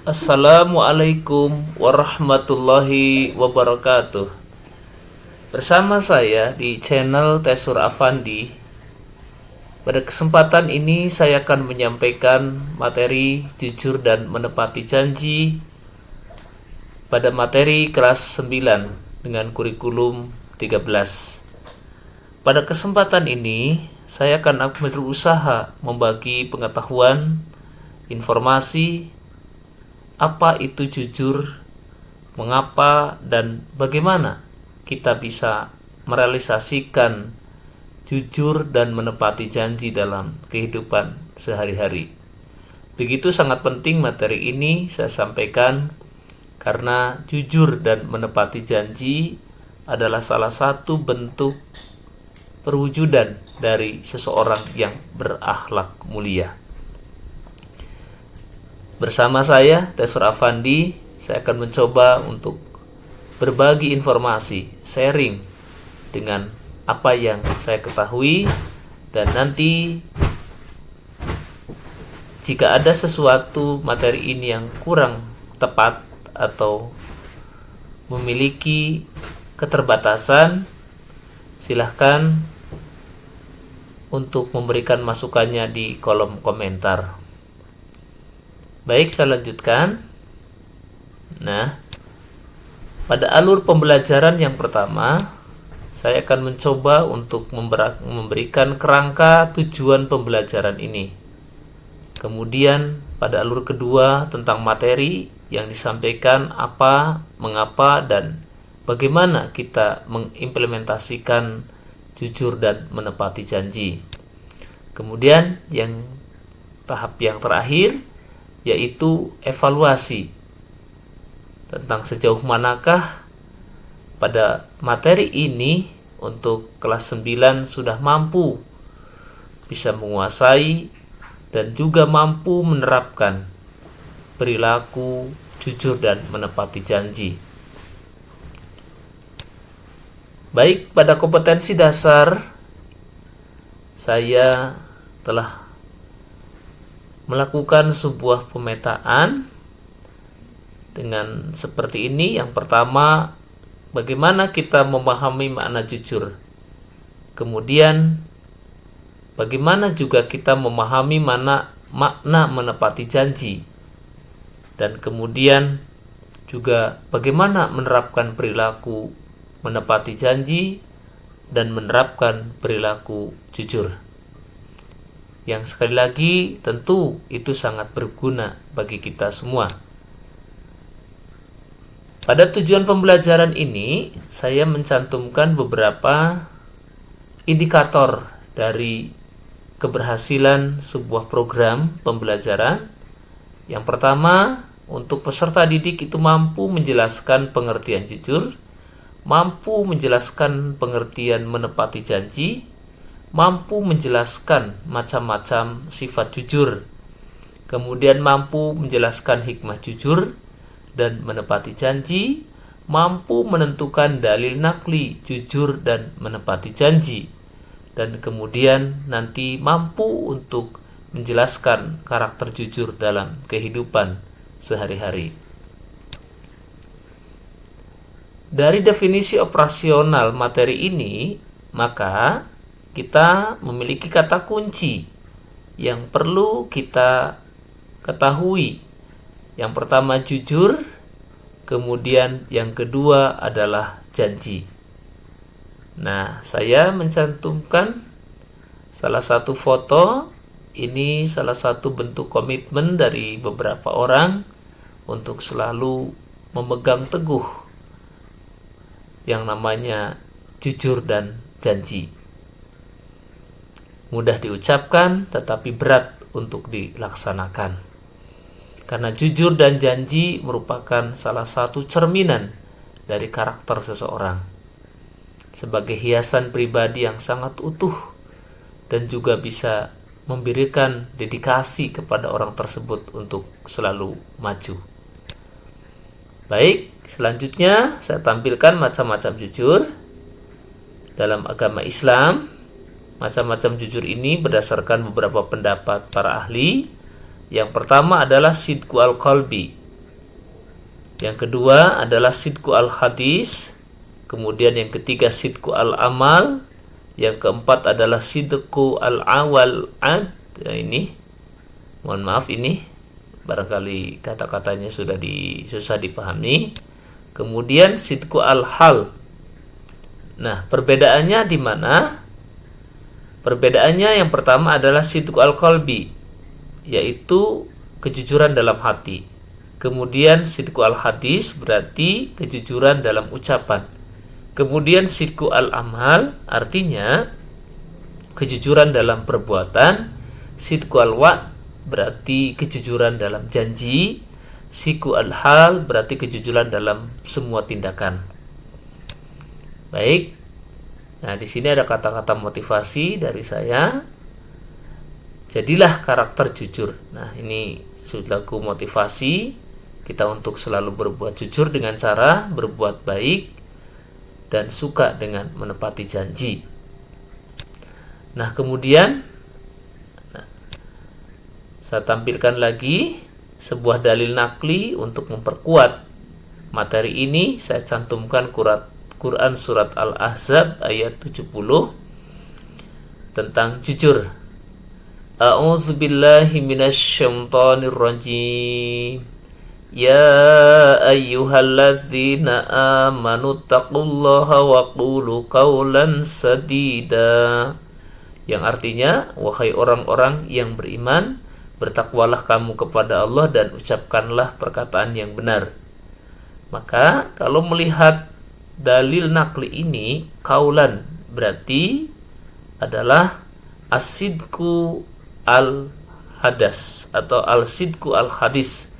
Assalamualaikum warahmatullahi wabarakatuh. Bersama saya di channel Tesur Afandi. Pada kesempatan ini saya akan menyampaikan materi jujur dan menepati janji pada materi kelas 9 dengan kurikulum 13. Pada kesempatan ini saya akan berusaha membagi pengetahuan, informasi, apa itu jujur, mengapa, dan bagaimana kita bisa merealisasikan jujur dan menepati janji dalam kehidupan sehari-hari. Begitu sangat penting materi ini saya sampaikan karena jujur dan menepati janji adalah salah satu bentuk perwujudan dari seseorang yang berakhlak mulia. Bersama saya, Tesur Afandi, saya akan mencoba untuk berbagi informasi, sharing dengan apa yang saya ketahui, dan nanti jika ada sesuatu materi ini yang kurang tepat atau memiliki keterbatasan, silahkan untuk memberikan masukannya di kolom komentar. Baik, saya lanjutkan. Nah, pada alur pembelajaran yang pertama, saya akan mencoba untuk memberikan kerangka tujuan pembelajaran ini. Kemudian, pada alur kedua tentang materi yang disampaikan apa, mengapa, dan bagaimana kita mengimplementasikan jujur dan menepati janji. Kemudian, tahap yang terakhir yaitu evaluasi tentang sejauh manakah pada materi ini untuk kelas 9 sudah mampu bisa menguasai dan juga mampu menerapkan perilaku jujur dan menepati janji. Baik, pada kompetensi dasar saya telah melakukan sebuah pemetaan dengan seperti ini. Yang pertama, bagaimana kita memahami makna jujur. Kemudian, bagaimana juga kita memahami makna menepati janji. Dan kemudian juga bagaimana menerapkan perilaku menepati janji dan menerapkan perilaku jujur. Yang sekali lagi tentu itu sangat berguna bagi kita semua. Pada tujuan pembelajaran ini, saya mencantumkan beberapa indikator dari keberhasilan sebuah program pembelajaran. Yang pertama, untuk peserta didik itu mampu menjelaskan pengertian jujur, mampu menjelaskan pengertian menepati janji, mampu menjelaskan macam-macam sifat jujur, kemudian mampu menjelaskan hikmah jujur dan menepati janji, mampu menentukan dalil nakli jujur dan menepati janji, dan kemudian nanti mampu untuk menjelaskan karakter jujur dalam kehidupan sehari-hari. Dari definisi operasional materi ini, maka kita memiliki kata kunci yang perlu kita ketahui. Yang pertama jujur, kemudian yang kedua adalah janji. Nah, saya mencantumkan salah satu foto. Ini salah satu bentuk komitmen dari beberapa orang untuk selalu memegang teguh yang namanya jujur dan janji. Mudah diucapkan tetapi berat untuk dilaksanakan. Karena jujur dan janji merupakan salah satu cerminan dari karakter seseorang. Sebagai hiasan pribadi yang sangat utuh dan juga bisa memberikan dedikasi kepada orang tersebut untuk selalu maju. Baik, selanjutnya saya tampilkan macam-macam jujur dalam agama Islam. Macam-macam jujur ini berdasarkan beberapa pendapat para ahli. Yang pertama adalah sidqu al-qalbi, Yang kedua adalah sidku al-hadis. Kemudian yang ketiga sidku al-amal. Yang keempat adalah sidku al-awal ad. Ya, ini mohon maaf, ini barangkali kata-katanya susah dipahami. Kemudian sidku al-hal. Nah, perbedaannya di mana? Perbedaannya yang pertama adalah sidku al-qalbi, yaitu kejujuran dalam hati. Kemudian sidku al-hadis berarti kejujuran dalam ucapan. Kemudian sidku al-amal artinya kejujuran dalam perbuatan. Sidku al-wa'd berarti kejujuran dalam janji. Sidku al-hal berarti kejujuran dalam semua tindakan. Baik. Nah, di sini ada kata-kata motivasi dari saya. Jadilah karakter jujur. Nah, ini sudah motivasi kita untuk selalu berbuat jujur dengan cara berbuat baik dan suka dengan menepati janji. Nah, kemudian saya tampilkan lagi sebuah dalil nakli untuk memperkuat materi ini. Saya cantumkan Quran surat Al-Ahzab ayat 70 tentang jujur. A'udzubillahi minasyaitonir rajim. Ya ayyuhallazina amanu taqullaha wa qulu qawlan sadida. Yang artinya, wahai orang-orang yang beriman, bertakwalah kamu kepada Allah dan ucapkanlah perkataan yang benar. Maka kalau melihat dalil nakli ini, kaulan berarti adalah as-sidku al-hadas atau al-sidku al-hadis,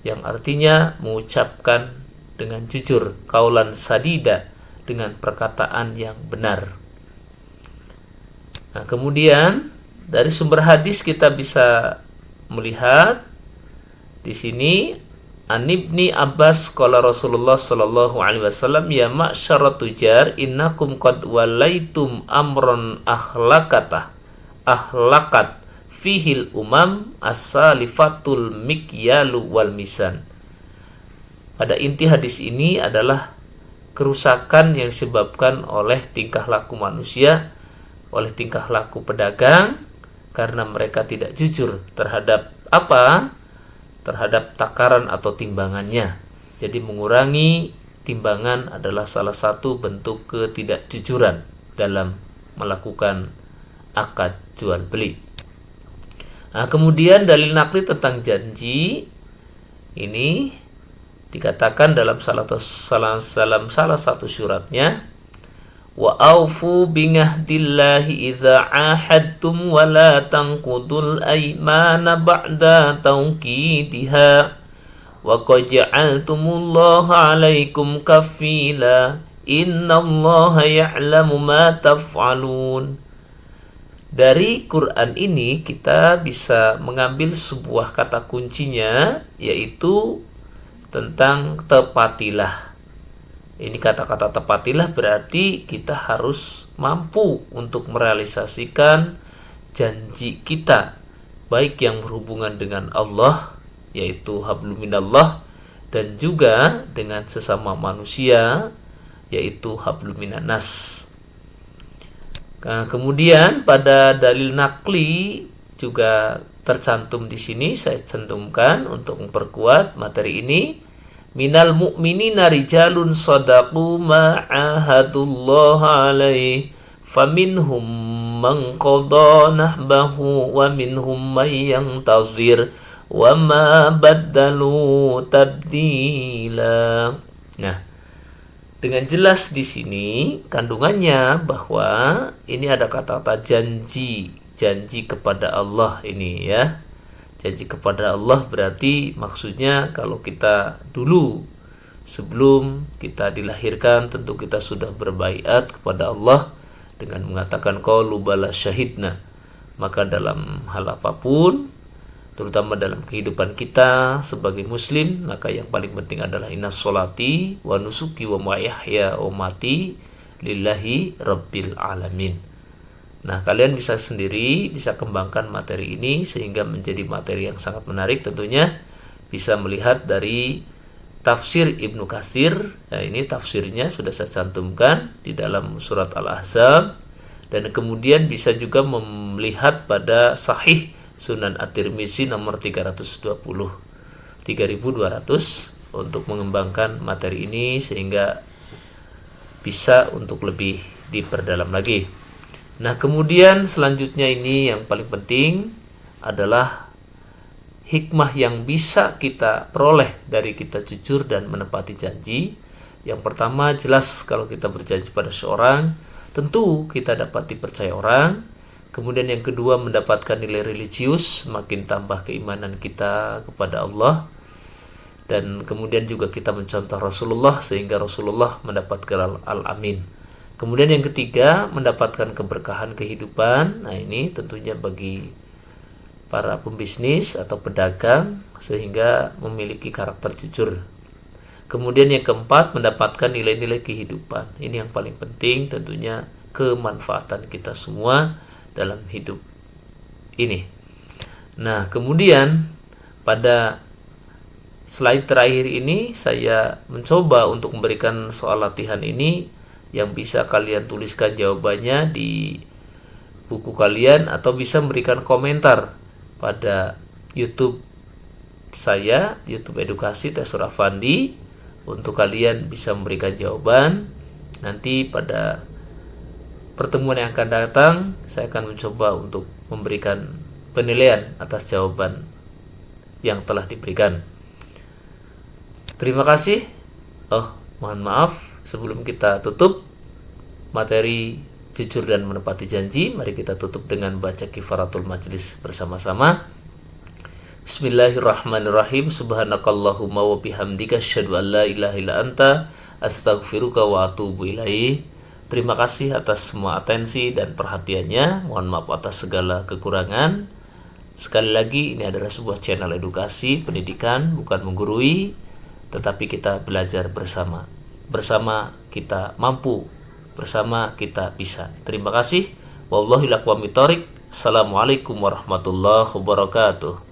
yang artinya mengucapkan dengan jujur, kaulan sadida, dengan perkataan yang benar. Nah, kemudian dari sumber hadis kita bisa melihat di sini An Ibni Abbas qala Rasulullah sallallahu alaihi wasallam, ya ma'syarat tujar innakum qad walaitum amron akhlakat fihil umam as-salifatul mikyalu wal misan. Pada inti hadis ini adalah kerusakan yang disebabkan oleh tingkah laku manusia, oleh tingkah laku pedagang, karena mereka tidak jujur terhadap apa? Terhadap takaran atau timbangannya. Jadi mengurangi timbangan adalah salah satu bentuk ketidakjujuran dalam melakukan akad jual beli. Nah, kemudian dalil nakli tentang janji ini dikatakan dalam salah satu suratnya, wa aufu bingahdillahi idza ahadtum wa la tanqudul aymana ba'da tawqidiha wa qad ja'altumullaha 'alaikum kafila innallaha ya'lamu ma taf'alun. Dari Quran ini kita bisa mengambil sebuah kata kuncinya, yaitu tentang tepatilah. Ini kata-kata tepatilah berarti kita harus mampu untuk merealisasikan janji kita, baik yang berhubungan dengan Allah, yaitu hablum minallah, dan juga dengan sesama manusia, yaitu hablum minannas. Nah, kemudian pada dalil nakli juga tercantum di sini, saya cantumkan untuk memperkuat materi ini. Minal mu'minina rijalun sadaqu ma'ahadullah alaih faminhum man qada nahbahu wa minhum man yantazir wa ma baddalu tabdila. Nah, dengan jelas di sini kandungannya bahwa ini ada kata-kata janji kepada Allah ini ya. Janji kepada Allah berarti maksudnya kalau kita dulu sebelum kita dilahirkan tentu kita sudah berbaiat kepada Allah dengan mengatakan qalu bala syahidna. Maka dalam hal apapun, terutama dalam kehidupan kita sebagai muslim, maka yang paling penting adalah inna sholati wa nusuki wa mahyaya wa mati lillahi rabbil alamin. Nah, kalian bisa sendiri bisa kembangkan materi ini sehingga menjadi materi yang sangat menarik. Tentunya bisa melihat dari tafsir Ibnu Katsir. Nah, ini tafsirnya sudah saya cantumkan di dalam surat Al-Ahzab. Dan kemudian bisa juga melihat pada Sahih Sunan At-Tirmizi nomor 320, 3200 untuk mengembangkan materi ini sehingga bisa untuk lebih diperdalam lagi. Nah, kemudian selanjutnya ini yang paling penting adalah hikmah yang bisa kita peroleh dari kita jujur dan menepati janji. Yang pertama, jelas kalau kita berjanji pada seorang, tentu kita dapat dipercaya orang. Kemudian yang kedua, mendapatkan nilai religius, semakin tambah keimanan kita kepada Allah. Dan kemudian juga kita mencontoh Rasulullah sehingga Rasulullah mendapatkan al-amin. Kemudian yang ketiga, mendapatkan keberkahan kehidupan. Nah, ini tentunya bagi para pembisnis atau pedagang sehingga memiliki karakter jujur. Kemudian yang keempat, mendapatkan nilai-nilai kehidupan. Ini yang paling penting, tentunya kemanfaatan kita semua dalam hidup ini. Nah, kemudian pada slide terakhir ini saya mencoba untuk memberikan soal latihan ini yang bisa kalian tuliskan jawabannya di buku kalian atau bisa memberikan komentar pada YouTube saya, YouTube Edukasi Tesur Afandi, untuk kalian bisa memberikan jawaban. Nanti pada pertemuan yang akan datang saya akan mencoba untuk memberikan penilaian atas jawaban yang telah diberikan. Terima kasih. Mohon maaf sebelum kita tutup materi jujur dan menepati janji, mari kita tutup dengan baca kifaratul majlis bersama-sama. Bismillahirrahmanirrahim. Subhanakallahumma wa bihamdika asyhadu an la ilaha illa anta astaghfiruka wa atubu ilaih. Terima kasih atas semua atensi dan perhatiannya. Mohon maaf atas segala kekurangan. Sekali lagi, ini adalah sebuah channel edukasi, pendidikan, bukan menggurui, tetapi kita belajar bersama. Bersama kita mampu, bersama kita bisa. Terima kasih. Wallahi lakum thoriq. Assalamualaikum warahmatullahi wabarakatuh.